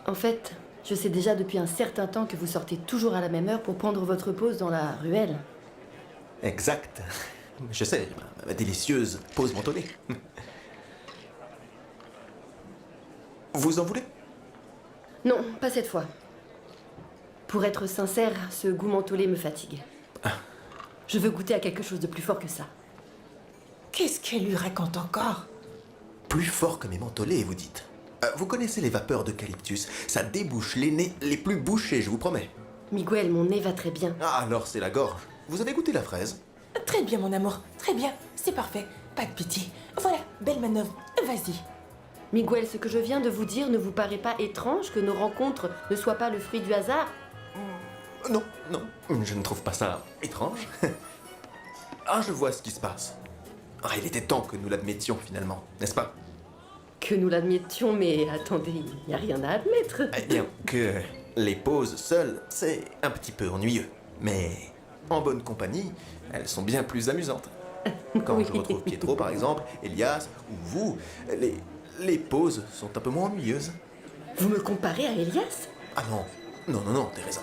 En fait, je sais déjà depuis un certain temps que vous sortez toujours à la même heure pour prendre votre pause dans la ruelle. Exact. Je sais, ma délicieuse pause mentholée. Vous en voulez? Non, pas cette fois. Pour être sincère, ce goût mentholé me fatigue. Je veux goûter à quelque chose de plus fort que ça. Qu'est-ce qu'elle lui raconte encore? Plus fort que mes mentholés, vous dites. Vous connaissez les vapeurs d'eucalyptus? Ça débouche les nez les plus bouchés, je vous promets. Miguel, mon nez va très bien. Ah, alors c'est la gorge. Vous avez goûté la fraise? Très bien, mon amour. Très bien. C'est parfait. Pas de pitié. Voilà, belle manœuvre. Vas-y. Miguel, ce que je viens de vous dire ne vous paraît pas étrange que nos rencontres ne soient pas le fruit du hasard? Non, non, je ne trouve pas ça étrange. Ah, je vois ce qui se passe. Ah, il était temps que nous l'admettions finalement, n'est-ce pas? Que nous l'admettions, mais attendez, il n'y a rien à admettre. Eh bien, que les pauses seules, c'est un petit peu ennuyeux. Mais en bonne compagnie, elles sont bien plus amusantes. Quand je retrouve Pietro, par exemple, Elias ou vous, les pauses sont un peu moins ennuyeuses. Vous me comparez à Elias? Ah non, non, non, non, Teresa.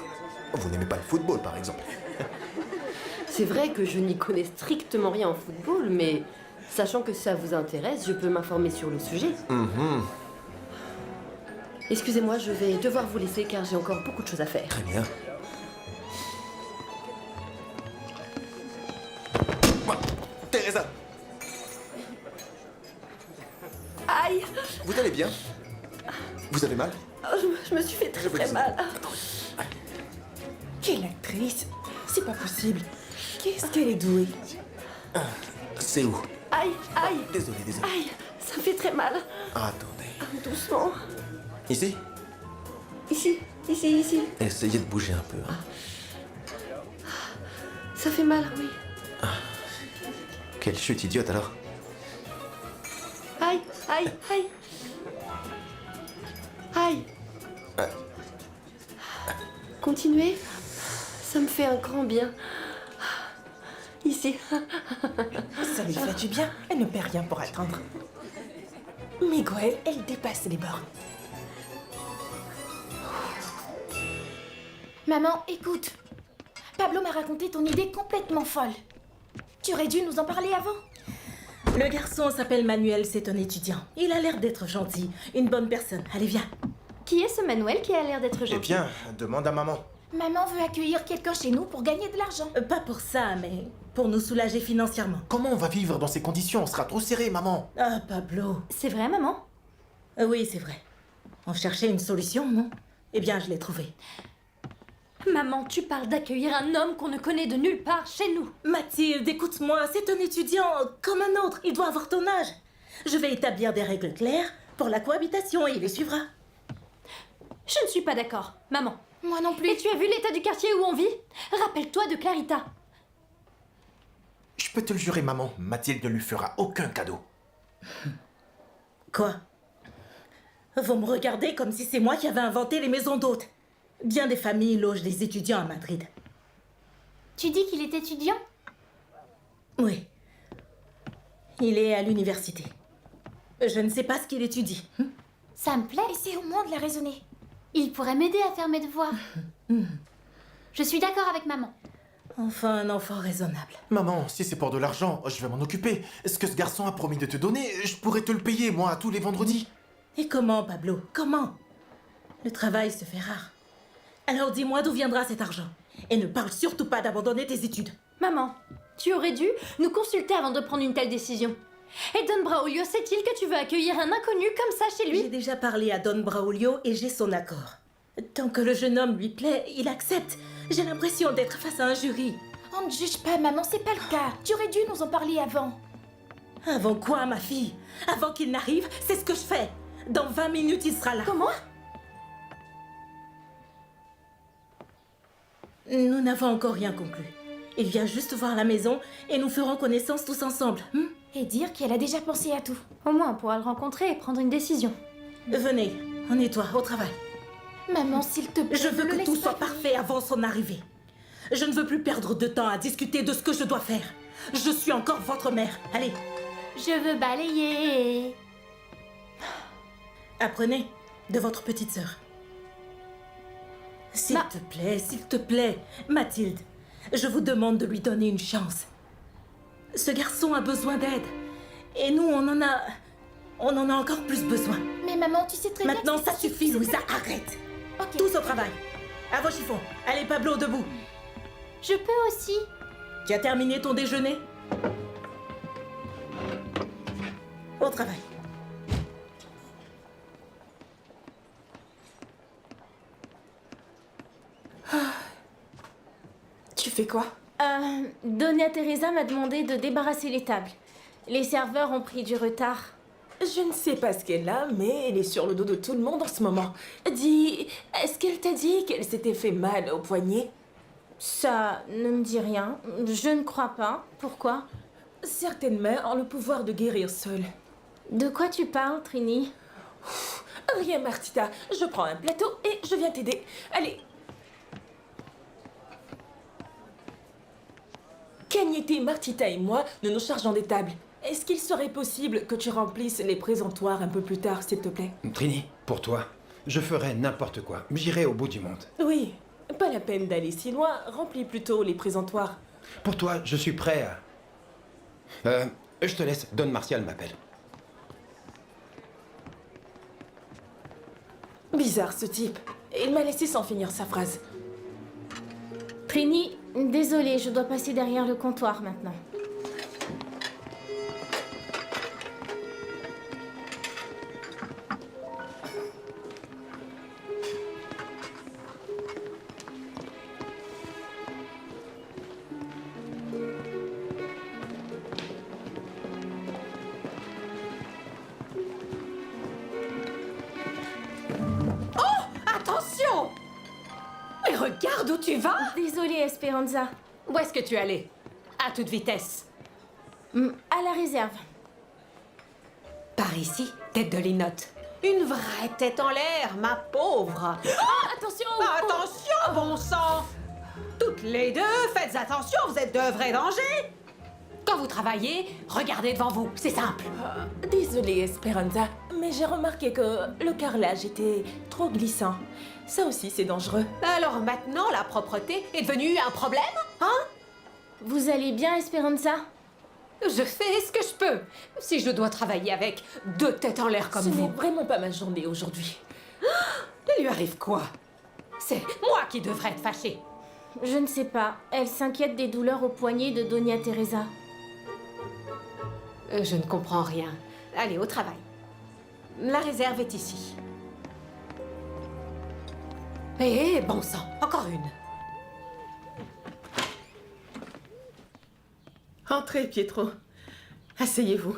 Vous n'aimez pas le football, par exemple. C'est vrai que je n'y connais strictement rien en football, mais sachant que ça vous intéresse, je peux m'informer sur le sujet. Excusez-moi, je vais devoir vous laisser car j'ai encore beaucoup de choses à faire. Très bien. Teresa, Aïe! vous allez bien? Vous avez mal? Oh, je me suis fait très très mal. Quelle actrice! C'est pas possible. Qu'est-ce qu'elle est douée? C'est où? Aïe, aïe! Désolé, désolé. Aïe, ça me fait très mal. Attendez. Doucement. Ici? Ici, ici, ici. Essayez de bouger un peu. Hein. Ça fait mal, oui. Quelle chute idiote alors. Aïe, aïe, aïe. Aïe. Continuez. Ça me fait un grand bien. Ici. Ça lui fait du bien. Elle ne perd rien pour attendre. Miguel, elle dépasse les bornes. Maman, écoute. Pablo m'a raconté ton idée complètement folle. Tu aurais dû nous en parler avant. Le garçon s'appelle Manuel, c'est un étudiant. Il a l'air d'être gentil, une bonne personne. Allez, viens. Qui est ce Manuel qui a l'air d'être gentil? Eh bien, demande à maman. Maman veut accueillir quelqu'un chez nous pour gagner de l'argent. Pas pour ça, mais pour nous soulager financièrement. Comment on va vivre dans ces conditions? On sera trop serré, maman. Ah, Pablo. C'est vrai, maman? Oui, c'est vrai. On cherchait une solution, non? Eh bien, je l'ai trouvée. Maman, tu parles d'accueillir un homme qu'on ne connaît de nulle part chez nous. Mathilde, écoute-moi, c'est un étudiant comme un autre. Il doit avoir ton âge. Je vais établir des règles claires pour la cohabitation et il les suivra. Je ne suis pas d'accord, maman. Moi non plus. Et tu as vu l'état du quartier où on vit? Rappelle-toi de Clarita. Je peux te le jurer, maman, Mathilde ne lui fera aucun cadeau. Quoi? Vous me regardez comme si c'est moi qui avais inventé les maisons d'hôtes. Bien des familles logent des étudiants à Madrid. Tu dis qu'il est étudiant? Oui. Il est à l'université. Je ne sais pas ce qu'il étudie. Ça me plaît, essaie au moins de la raisonner. Il pourrait m'aider à faire mes devoirs. Je suis d'accord avec maman. Enfin, un enfant raisonnable. Maman, si c'est pour de l'argent, je vais m'en occuper. Ce que ce garçon a promis de te donner, je pourrais te le payer, moi, tous les vendredis. Et comment, Pablo? Comment? Le travail se fait rare. Alors dis-moi d'où viendra cet argent. Et ne parle surtout pas d'abandonner tes études. Maman, tu aurais dû nous consulter avant de prendre une telle décision. Et Don Braulio sait-il que tu veux accueillir un inconnu comme ça chez lui? J'ai déjà parlé à Don Braulio et j'ai son accord. Tant que le jeune homme lui plaît, il accepte. J'ai l'impression d'être face à un jury. On ne juge pas, maman, c'est pas le cas. Tu aurais dû nous en parler avant. Avant quoi, ma fille? Avant qu'il n'arrive, c'est ce que je fais. Dans 20 minutes, il sera là. Comment? Nous n'avons encore rien conclu. Il vient juste voir la maison et nous ferons connaissance tous ensemble. Et dire qu'elle a déjà pensé à tout. Au moins, on pourra le rencontrer et prendre une décision. Venez, on nettoie, au travail. Maman, s'il te plaît. Je veux ne que laisse tout pas soit finir. parfait avant son arrivée. Je ne veux plus perdre de temps à discuter de ce que je dois faire. Je suis encore votre mère. Allez. Je veux balayer. Apprenez de votre petite sœur. S'il te plaît, Mathilde, je vous demande de lui donner une chance. Ce garçon a besoin d'aide. Et nous, on en a encore plus besoin. Mais maman, tu sais très bien. Maintenant, ça suffit, Louisa, arrête. Tous au travail. À vos chiffons. Allez, Pablo, debout. Je peux aussi. Tu as terminé ton déjeuner? Au travail. Tu fais quoi? Doña Teresa m'a demandé de débarrasser les tables. Les serveurs ont pris du retard. Je ne sais pas ce qu'elle a, mais elle est sur le dos de tout le monde en ce moment. Dis, est-ce qu'elle t'a dit qu'elle s'était fait mal au poignet? Ça ne me dit rien. Je ne crois pas. Pourquoi? Certaines mains ont le pouvoir de guérir seules. De quoi tu parles, Trini? Rien, Martita. Je prends un plateau et je viens t'aider. Allez. Cagnette, Martita et moi, nous nous chargeons des tables. Est-ce qu'il serait possible que tu remplisses les présentoirs un peu plus tard, s'il te plaît? Trini, pour toi, je ferai n'importe quoi. J'irai au bout du monde. Oui, pas la peine d'aller si loin. Remplis plutôt les présentoirs. Pour toi, je suis prêt à... je te laisse. Don Martial m'appelle. Bizarre, ce type. Il m'a laissé sans finir sa phrase. Trini, désolée, je dois passer derrière le comptoir maintenant. Attention! Mais regarde où tu vas! Désolée, Esperanza. Où est-ce que tu es allée? À toute vitesse. À la réserve. Par ici, tête de linotte. Une vraie tête en l'air, ma pauvre. Attention! Attention, bon sang! Toutes les deux, faites attention, vous êtes de vrais dangers! Quand vous travaillez, regardez devant vous, c'est simple. Désolée, Esperanza, mais j'ai remarqué que le carrelage était trop glissant. Ça aussi, c'est dangereux. Alors maintenant, la propreté est devenue un problème, hein? Vous allez bien, Esperanza? Je fais ce que je peux. Si je dois travailler avec deux têtes en l'air comme Ce n'est vous. vraiment pas ma journée aujourd'hui. Il lui arrive quoi? C'est moi qui devrais être fâchée. Je ne sais pas. Elle s'inquiète des douleurs au poignet de Doña Teresa. Je ne comprends rien. Allez, au travail. La réserve est ici. Eh, bon sang, encore une. Entrez, Pietro. Asseyez-vous.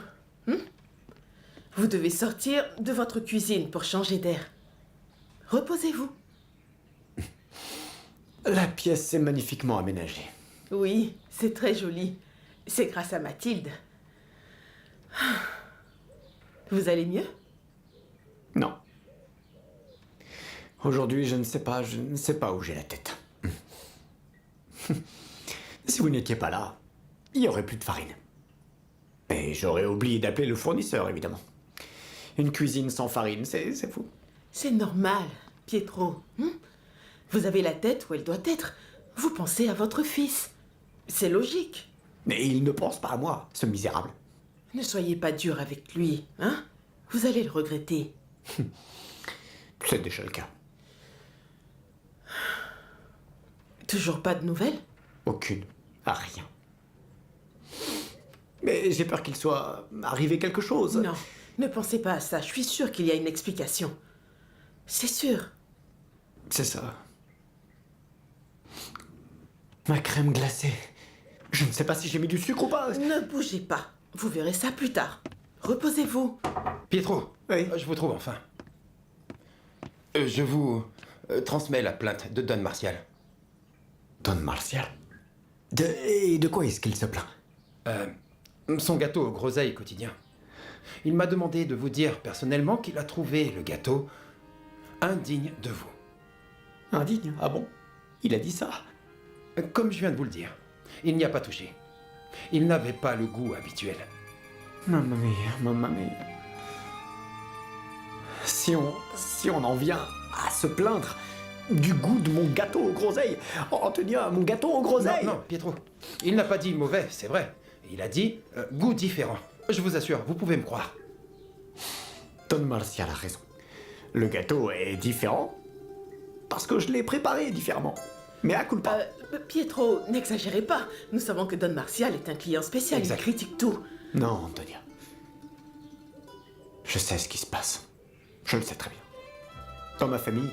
Vous devez sortir de votre cuisine pour changer d'air. Reposez-vous. La pièce est magnifiquement aménagée. Oui, c'est très joli. C'est grâce à Mathilde. Vous allez mieux? Non. Aujourd'hui, je ne sais pas où j'ai la tête. Si vous n'étiez pas là, il n'y aurait plus de farine. Et j'aurais oublié d'appeler le fournisseur, évidemment. Une cuisine sans farine, c'est fou. C'est normal, Pietro. Vous avez la tête où elle doit être. Vous pensez à votre fils. C'est logique. Mais il ne pense pas à moi, ce misérable. Ne soyez pas dur avec lui, hein? Vous allez le regretter. C'est déjà le cas. Toujours pas de nouvelles? Aucune. Ah, rien. Mais j'ai peur qu'il soit arrivé quelque chose. Non, ne pensez pas à ça. Je suis sûre qu'il y a une explication. C'est sûr. C'est ça. Ma crème glacée. Je ne sais pas si j'ai mis du sucre ou pas. Ne bougez pas. Vous verrez ça plus tard. Reposez-vous. Pietro, je vous trouve enfin. Je vous transmets la plainte de Don Martial. Don Martial? Et de quoi est-ce qu'il se plaint? Son gâteau au groseille quotidien. Il m'a demandé de vous dire personnellement qu'il a trouvé le gâteau indigne de vous. Indigne? Ah bon? Il a dit ça? Comme je viens de vous le dire, il n'y a pas touché. Il n'avait pas le goût habituel. Mamma mia, mamma mia. Si on en vient à se plaindre du goût de mon gâteau aux groseilles. Oh, Antonia, mon gâteau aux groseilles. Non, Pietro. Il n'a pas dit mauvais, c'est vrai. Il a dit goût différent. Je vous assure, vous pouvez me croire. Don Martial a raison. Le gâteau est différent parce que je l'ai préparé différemment. Mais à culpa. Pietro, n'exagérez pas. Nous savons que Don Martial est un client spécial. Exact. Il critique tout. Non, Antonia. Je sais ce qui se passe. Je le sais très bien. Dans ma famille,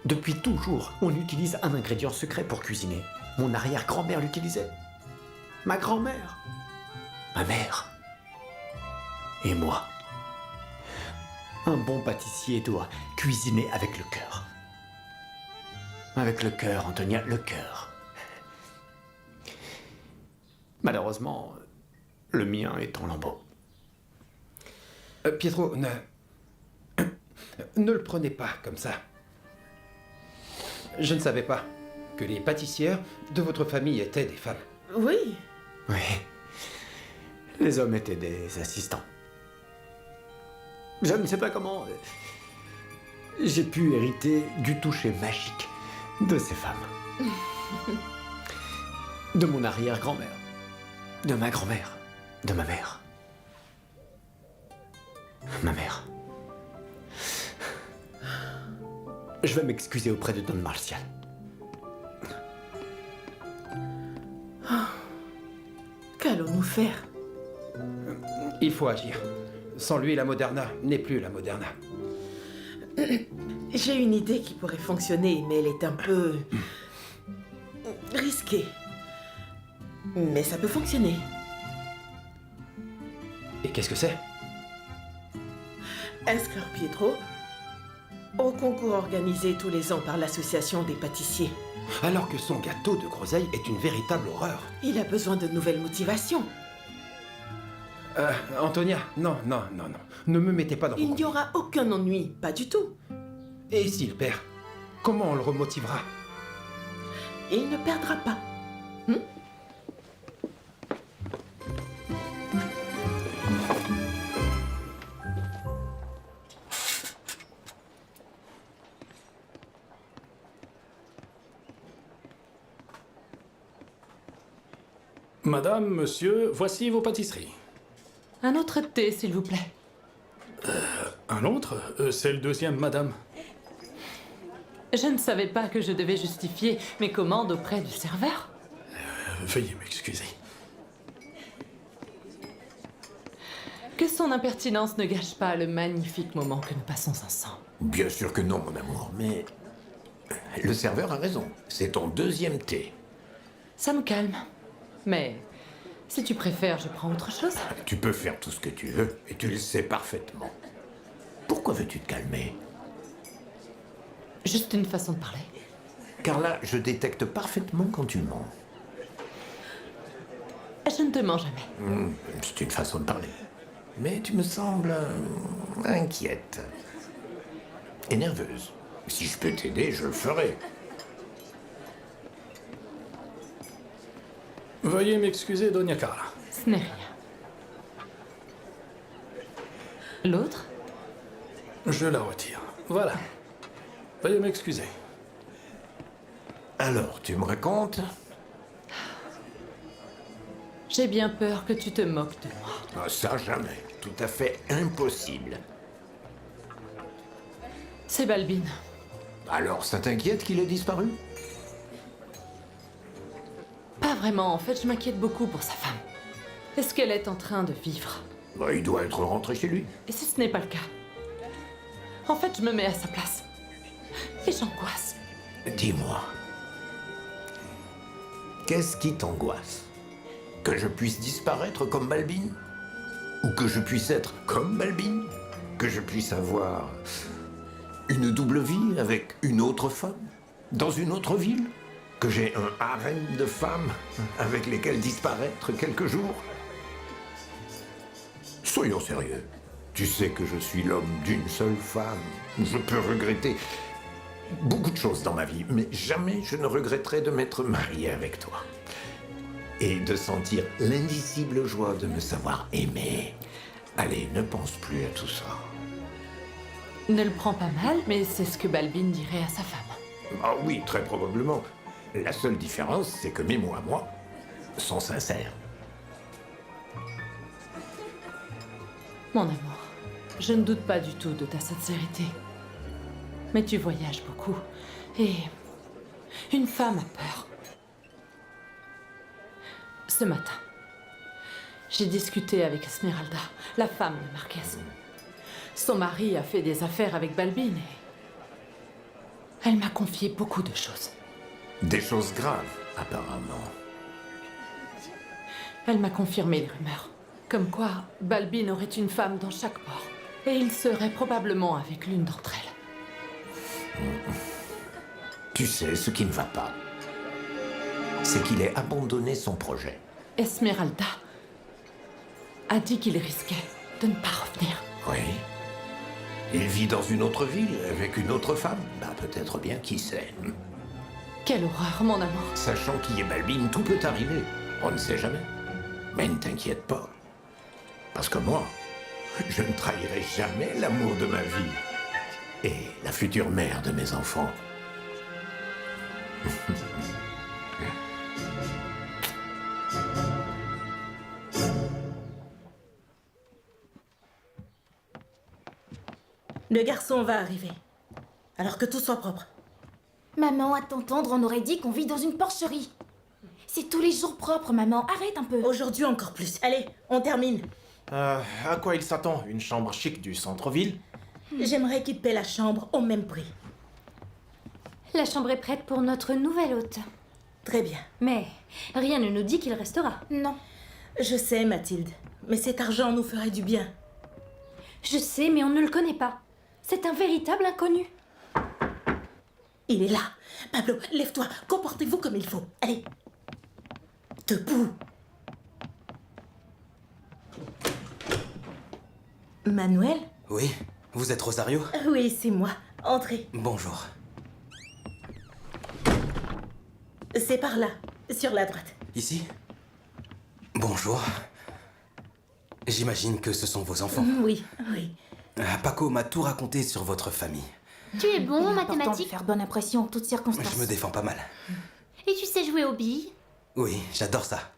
depuis toujours, on utilise un ingrédient secret pour cuisiner. Mon arrière-grand-mère l'utilisait. Ma grand-mère. Ma mère. Et moi. Un bon pâtissier doit cuisiner avec le cœur. Avec le cœur, Antonia, le cœur. Malheureusement, le mien est en lambeaux. Pietro, ne le prenez pas comme ça. Je ne savais pas que les pâtissières de votre famille étaient des femmes. Oui. Oui. Les hommes étaient des assistants. Je ne sais pas comment j'ai pu hériter du toucher magique de ces femmes. De mon arrière-grand-mère. De ma grand-mère. De ma mère. Ma mère. Je vais m'excuser auprès de Don Martial. Qu'allons-nous faire? Il faut agir. Sans lui, la Moderna n'est plus la Moderna. J'ai une idée qui pourrait fonctionner, mais elle est un peu risquée. Mais ça peut fonctionner. Et qu'est-ce que c'est? Inscrire Pietro au concours organisé tous les ans par l'association des pâtissiers. Alors que son gâteau de groseille est une véritable horreur. Il a besoin de nouvelles motivations. Antonia, non. Ne me mettez pas dans vos Il n'y aura aucun ennui, pas du tout. Et s'il perd, comment on le remotivera? Il ne perdra pas. Madame, monsieur, voici vos pâtisseries. Un autre thé, s'il vous plaît. Un autre? C'est le deuxième, madame. Je ne savais pas que je devais justifier mes commandes auprès du serveur. Veuillez m'excuser. Que son impertinence ne gâche pas le magnifique moment que nous passons ensemble. Bien sûr que non, mon amour, mais le serveur a raison. C'est ton deuxième thé. Ça me calme. Mais si tu préfères, je prends autre chose. Tu peux faire tout ce que tu veux, et tu le sais parfaitement. Pourquoi veux-tu te calmer? Juste une façon de parler. Car là, je détecte parfaitement quand tu mens. Je ne te mens jamais. C'est une façon de parler. Mais tu me sembles inquiète. Et nerveuse. Si je peux t'aider, je le ferai. Veuillez m'excuser, Doña Carla. Ce n'est rien. L'autre? Je la retire. Voilà. Veuillez m'excuser. Alors, tu me racontes? J'ai bien peur que tu te moques de moi. Ah, ça, jamais. Tout à fait impossible. C'est Balbin. Alors, ça t'inquiète qu'il ait disparu? Pas vraiment, en fait, je m'inquiète beaucoup pour sa femme. Est-ce qu'elle est en train de vivre? Bah, il doit être rentré chez lui. Et si ce n'est pas le cas? En fait, je me mets à sa place. Et j'angoisse. Dis-moi, qu'est-ce qui t'angoisse? Que je puisse disparaître comme Balbin? Ou que je puisse être comme Balbin? Que je puisse avoir une double vie avec une autre femme? Dans une autre ville? Que j'ai un harem de femmes avec lesquelles disparaître quelques jours? Soyons sérieux. Tu sais que je suis l'homme d'une seule femme. Je peux regretter beaucoup de choses dans ma vie, mais jamais je ne regretterai de m'être marié avec toi. Et de sentir l'indicible joie de me savoir aimé. Allez, ne pense plus à tout ça. Ne le prends pas mal, mais c'est ce que Balbin dirait à sa femme. Ah oui, très probablement. La seule différence, c'est que mes mots à moi sont sincères. Mon amour, je ne doute pas du tout de ta sincérité. Mais tu voyages beaucoup. Et une femme a peur. Ce matin, j'ai discuté avec Esmeralda, la femme de Marquez. Son mari a fait des affaires avec Balbin et elle m'a confié beaucoup de choses. Des choses graves, apparemment. Elle m'a confirmé les rumeurs. Comme quoi, Balbin aurait une femme dans chaque port. Et il serait probablement avec l'une d'entre elles. Tu sais, ce qui ne va pas, c'est qu'il ait abandonné son projet. Esmeralda a dit qu'il risquait de ne pas revenir. Oui. Il vit dans une autre ville, avec une autre femme. Bah, peut-être bien, qui sait. Quelle horreur, mon amour. Sachant qu'il est Balbin, tout peut arriver. On ne sait jamais. Mais ne t'inquiète pas. Parce que moi, je ne trahirai jamais l'amour de ma vie. Et la future mère de mes enfants. Le garçon va arriver. Alors que tout soit propre. Maman, à t'entendre, on aurait dit qu'on vit dans une porcherie. C'est tous les jours propre, maman. Arrête un peu. Aujourd'hui encore plus. Allez, on termine. À quoi il s'attend? Une chambre chic du centre-ville? J'aimerais qu'il paie la chambre au même prix. La chambre est prête pour notre nouvel hôte. Très bien. Mais rien ne nous dit qu'il restera. Non. Je sais, Mathilde. Mais cet argent nous ferait du bien. Je sais, mais on ne le connaît pas. C'est un véritable inconnu. Il est là. Pablo, lève-toi. Comportez-vous comme il faut. Allez. Debout. Manuel? Oui, vous êtes Rosario? Oui, c'est moi. Entrez. Bonjour. C'est par là, sur la droite. Ici? Bonjour. J'imagine que ce sont vos enfants. Oui, oui. Paco m'a tout raconté sur votre famille. Tu es bon en Important de mathématiques. faire bonne impression en toutes circonstances. Je me défends pas mal. Et tu sais jouer aux billes? Oui, j'adore ça.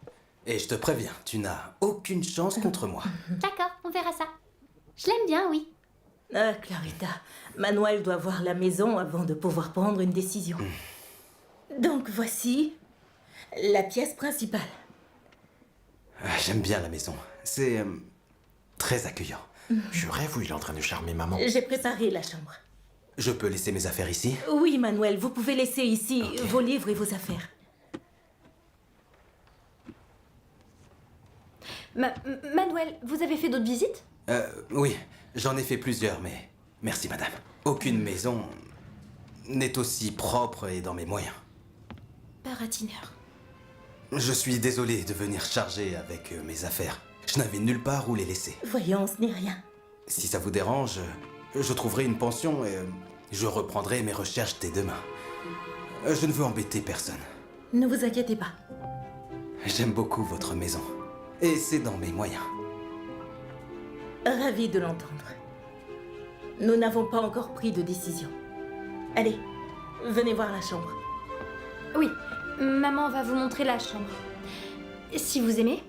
Et je te préviens, tu n'as aucune chance contre moi. D'accord, on verra ça. Je l'aime bien, oui. Ah, Clarita, Manuel doit voir la maison avant de pouvoir prendre une décision. Donc voici la pièce principale. J'aime bien la maison. C'est très accueillant. Je rêve où il est en train de charmer maman. J'ai préparé la chambre. Je peux laisser mes affaires ici? Oui, Manuel, vous pouvez laisser ici vos livres et vos affaires. Manuel, vous avez fait d'autres visites? Oui, j'en ai fait plusieurs, mais merci madame. Aucune maison n'est aussi propre et dans mes moyens. Baratineur. Je suis désolé de venir charger avec mes affaires. Je n'avais nulle part où les laisser. Voyons, ce n'est rien. Si ça vous dérange, je trouverai une pension Je reprendrai mes recherches dès demain. Je ne veux embêter personne. Ne vous inquiétez pas. J'aime beaucoup votre maison. Et c'est dans mes moyens. Ravi de l'entendre. Nous n'avons pas encore pris de décision. Allez, venez voir la chambre. Oui, maman va vous montrer la chambre. Si vous aimez,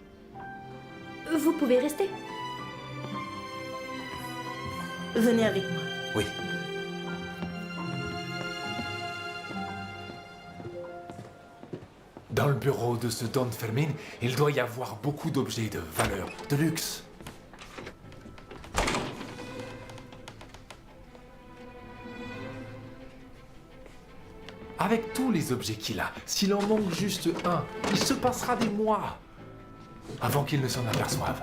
vous pouvez rester. Venez avec moi. Oui. Dans le bureau de ce Don Fermin, il doit y avoir beaucoup d'objets de valeur, de luxe. Avec tous les objets qu'il a, s'il en manque juste un, il se passera des mois avant qu'il ne s'en aperçoive.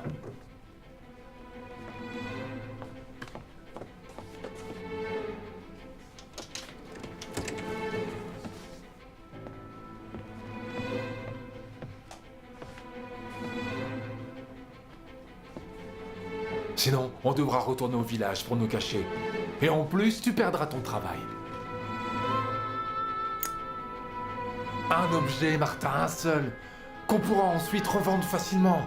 Sinon, on devra retourner au village pour nous cacher. Et en plus, tu perdras ton travail. Un objet, Martin, un seul, qu'on pourra ensuite revendre facilement.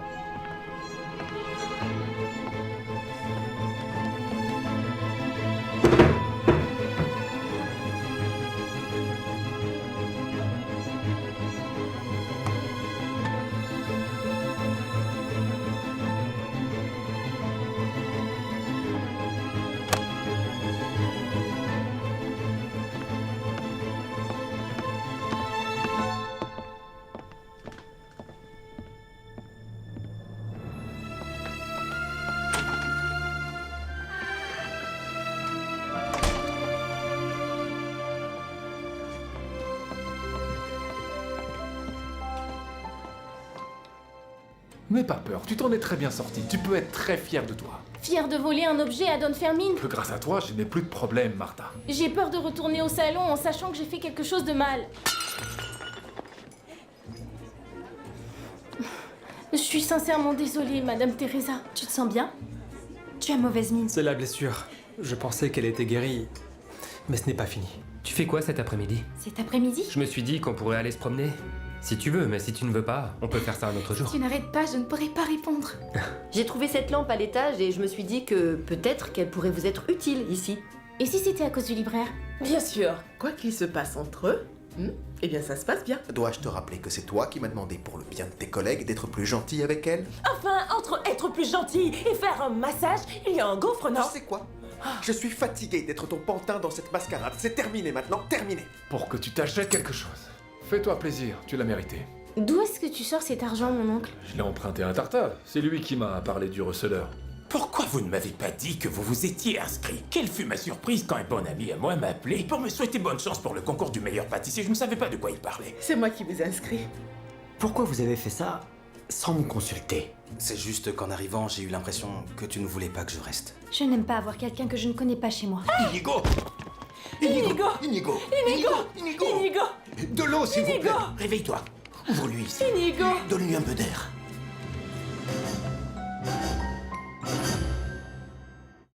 N'aie pas peur, tu t'en es très bien sorti. Tu peux être très fier de toi. Fier de voler un objet à Don Fermin? Que grâce à toi, je n'ai plus de problème, Martha. J'ai peur de retourner au salon en sachant que j'ai fait quelque chose de mal. Je suis sincèrement désolée, Madame Teresa. Tu te sens bien? Tu as mauvaise mine. C'est la blessure. Je pensais qu'elle était guérie, mais ce n'est pas fini. Tu fais quoi cet après-midi? Cet après-midi? Je me suis dit qu'on pourrait aller se promener. Si tu veux, mais si tu ne veux pas, on peut faire ça un autre jour. Si tu n'arrêtes pas, je ne pourrai pas répondre. J'ai trouvé cette lampe à l'étage et je me suis dit que peut-être qu'elle pourrait vous être utile ici. Et si c'était à cause du libraire? Bien sûr. Quoi qu'il se passe entre eux, eh bien ça se passe bien. Dois-je te rappeler que c'est toi qui m'as demandé pour le bien de tes collègues d'être plus gentil avec elles? Enfin, entre être plus gentil et faire un massage, il y a un gouffre, non? Tu sais quoi? Je suis fatigué d'être ton pantin dans cette mascarade. C'est terminé maintenant, terminé. Pour que tu t'achètes quelque chose. Fais-toi plaisir, tu l'as mérité. D'où est-ce que tu sors cet argent, mon oncle? Je l'ai emprunté à un tartare. C'est lui qui m'a parlé du receleur. Pourquoi vous ne m'avez pas dit que vous vous étiez inscrit? Quelle fut ma surprise quand un bon ami à moi m'a appelé pour me souhaiter bonne chance pour le concours du meilleur pâtissier. Je ne savais pas de quoi il parlait. C'est moi qui vous ai inscrit. Pourquoi vous avez fait ça sans me consulter? C'est juste qu'en arrivant, j'ai eu l'impression que tu ne voulais pas que je reste. Je n'aime pas avoir quelqu'un que je ne connais pas chez moi. Inigo! Inigo! Inigo! Inigo! De l'eau, s'il vous plaît! Réveille-toi. Ouvre-lui ici. Inigo! Donne-lui un peu d'air.